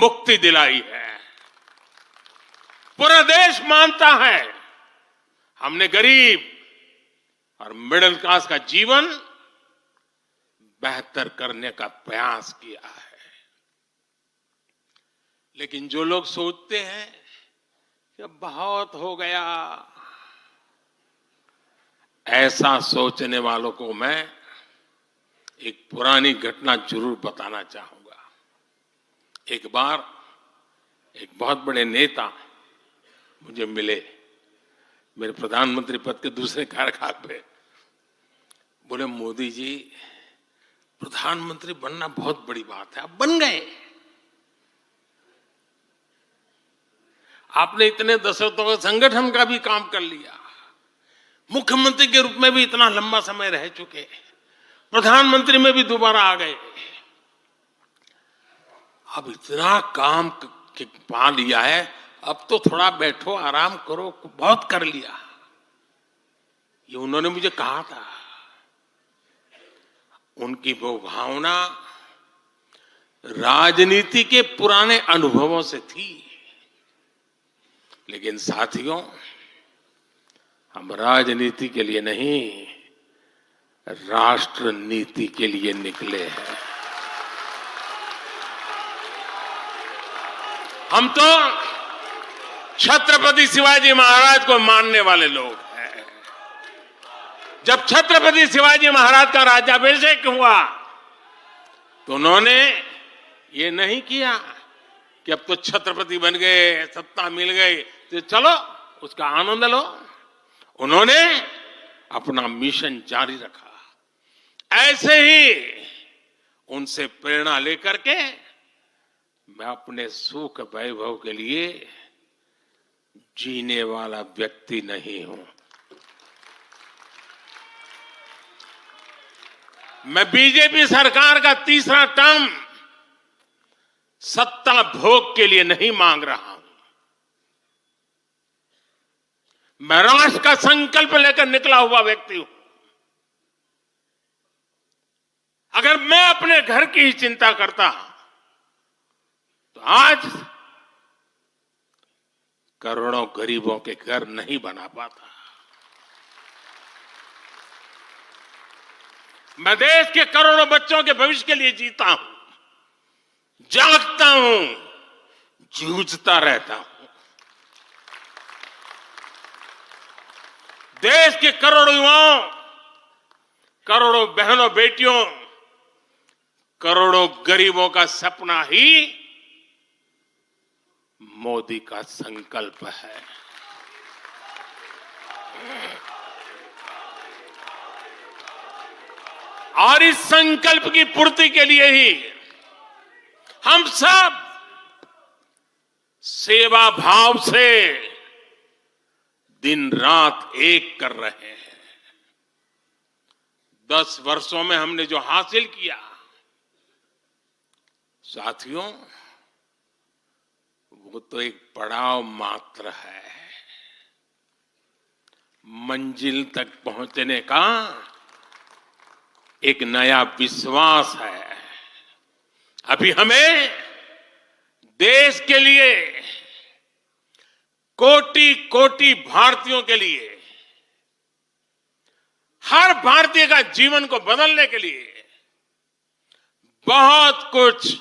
मुक्ति दिलाई है। पूरा देश मानता है हमने गरीब और मिडिल क्लास का जीवन बेहतर करने का प्रयास किया है। लेकिन जो लोग सोचते हैं कि बहुत हो गया, ऐसा सोचने वालों को मैं एक पुरानी घटना जरूर बताना चाहूंगा। एक बार एक बहुत बड़े नेता मुझे मिले, मेरे प्रधानमंत्री पद के दूसरे कार्यकाल पे। बोले, मोदी जी, प्रधानमंत्री बनना बहुत बड़ी बात है, आप बन गए। आपने इतने दशकों के संगठन का भी काम कर लिया, मुख्यमंत्री के रूप में भी इतना लंबा समय रह चुके, प्रधानमंत्री में भी दोबारा आ गए। अब इतना काम पा लिया है, अब तो थोड़ा बैठो, आराम करो, बहुत कर लिया। ये उन्होंने मुझे कहा था। उनकी वो भावना राजनीति के पुराने अनुभवों से थी। लेकिन साथियों, हम राजनीति के लिए नहीं, राष्ट्र नीति के लिए निकले हैं। हम तो छत्रपति शिवाजी महाराज को मानने वाले लोग हैं। जब छत्रपति शिवाजी महाराज का राज्याभिषेक हुआ तो उन्होंने ये नहीं किया कि अब तो छत्रपति बन गए, सत्ता मिल गई तो चलो उसका आनंद लो। उन्होंने अपना मिशन जारी रखा। ऐसे ही उनसे प्रेरणा लेकर के मैं अपने सुख वैभव के लिए जीने वाला व्यक्ति नहीं हूं। मैं बीजेपी सरकार का तीसरा टर्म सत्ता भोग के लिए नहीं मांग रहा हूं। मैं राष्ट्र का संकल्प लेकर निकला हुआ व्यक्ति हूं। अगर मैं अपने घर की ही चिंता करता तो आज करोड़ों गरीबों के घर नहीं बना पाता। मैं देश के करोड़ों बच्चों के भविष्य के लिए जीता हूं, जागता हूं, जूझता रहता हूं। देश के करोड़ों युवाओं, करोड़ों बहनों बेटियों, करोड़ों गरीबों का सपना ही मोदी का संकल्प है। और इस संकल्प की पूर्ति के लिए ही हम सब सेवा भाव से दिन रात एक कर रहे हैं। 10 वर्षों में हमने जो हासिल किया, साथियों, वो तो एक पड़ाव मात्र है। मंजिल तक पहुंचने का एक नया विश्वास है। अभी हमें देश के लिए, कोटि कोटि भारतीयों के लिए, हर भारतीय का जीवन को बदलने के लिए बहुत कुछ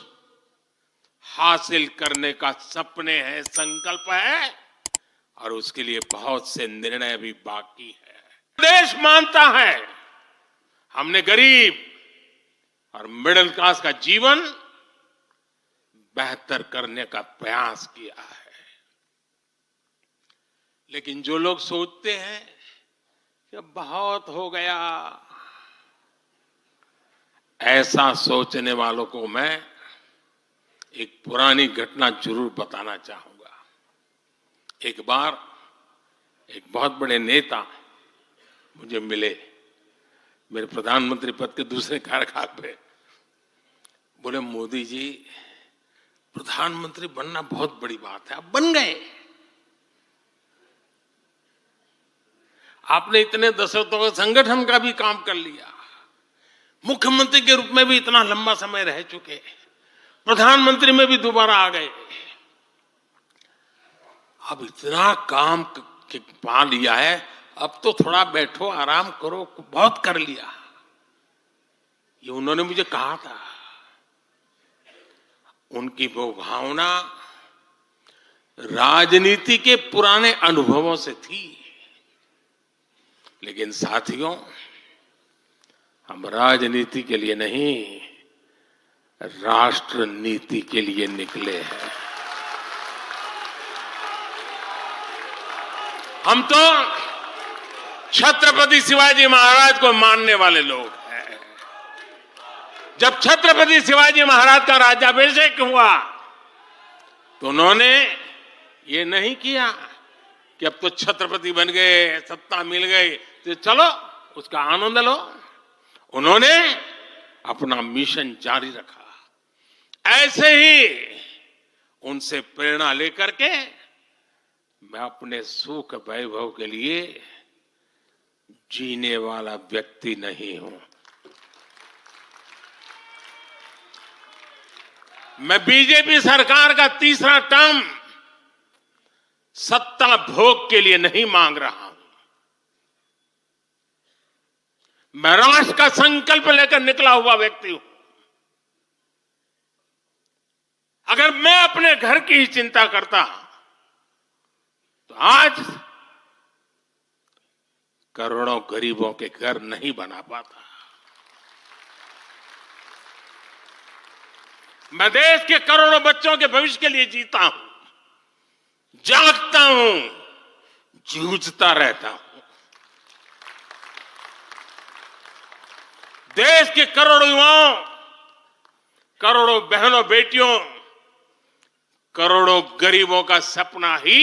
हासिल करने का सपने हैं, संकल्प है, और उसके लिए बहुत से निर्णय भी बाकी है। देश मानता है हमने गरीब और मिडिल क्लास का जीवन बेहतर करने का प्रयास किया है। लेकिन जो लोग सोचते हैं कि बहुत हो गया, ऐसा सोचने वालों को मैं एक पुरानी घटना जरूर बताना चाहूंगा। एक बार एक बहुत बड़े नेता मुझे मिले, मेरे प्रधानमंत्री पद के दूसरे कार्यकाल पे। बोले, मोदी जी, प्रधानमंत्री बनना बहुत बड़ी बात है, आप बन गए। आपने इतने दशकों के संगठन का भी काम कर लिया, मुख्यमंत्री के रूप में भी इतना लंबा समय रह चुके, प्रधानमंत्री में भी दोबारा आ गए। अब इतना काम पा लिया है, अब तो थोड़ा बैठो, आराम करो, बहुत कर लिया, ये उन्होंने मुझे कहा था। उनकी वो भावना राजनीति के पुराने अनुभवों से थी। लेकिन साथियों, हम राजनीति के लिए नहीं, राष्ट्र नीति के लिए निकले हैं। हम तो छत्रपति शिवाजी महाराज को मानने वाले लोग हैं। जब छत्रपति शिवाजी महाराज का राज्याभिषेक हुआ तो उन्होंने ये नहीं किया कि अब तो छत्रपति बन गए, सत्ता मिल गई तो चलो उसका आनंद लो। उन्होंने अपना मिशन जारी रखा। ऐसे ही उनसे प्रेरणा लेकर के मैं अपने सुख वैभव के लिए जीने वाला व्यक्ति नहीं हूं। मैं बीजेपी सरकार का तीसरा टर्म सत्ता भोग के लिए नहीं मांग रहा हूं। मैं राष्ट्र का संकल्प लेकर निकला हुआ व्यक्ति हूं। अगर मैं अपने घर की ही चिंता करता तो आज करोड़ों गरीबों के घर नहीं बना पाता। मैं देश के करोड़ों बच्चों के भविष्य के लिए जीता हूं, जागता हूं, जूझता रहता हूं। देश के करोड़ों युवाओं, करोड़ों बहनों बेटियों, करोड़ों गरीबों का सपना ही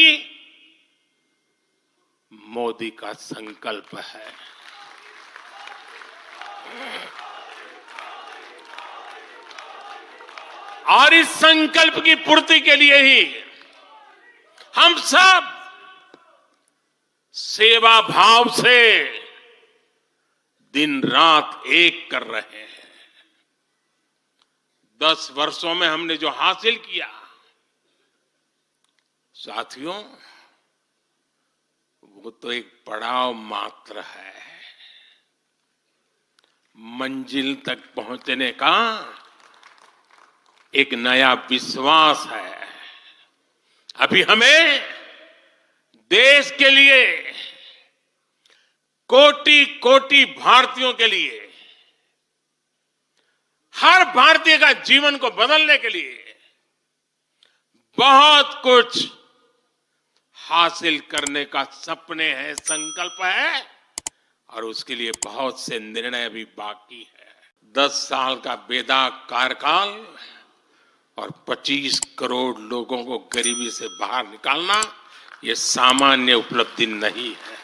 मोदी का संकल्प है। और इस संकल्प की पूर्ति के लिए ही हम सब सेवा भाव से दिन रात एक कर रहे हैं। 10 वर्षों में हमने जो हासिल किया, साथियों, वो तो एक पड़ाव मात्र है। मंजिल तक पहुंचने का एक नया विश्वास है। अभी हमें देश के लिए, कोटि कोटि भारतीयों के लिए, हर भारतीय का जीवन को बदलने के लिए बहुत कुछ हासिल करने का सपने हैं, संकल्प है, और उसके लिए बहुत से निर्णय भी बाकी है। 10 साल का बेदाग कार्यकाल और 25 करोड़ लोगों को गरीबी से बाहर निकालना, ये सामान्य उपलब्धि नहीं है।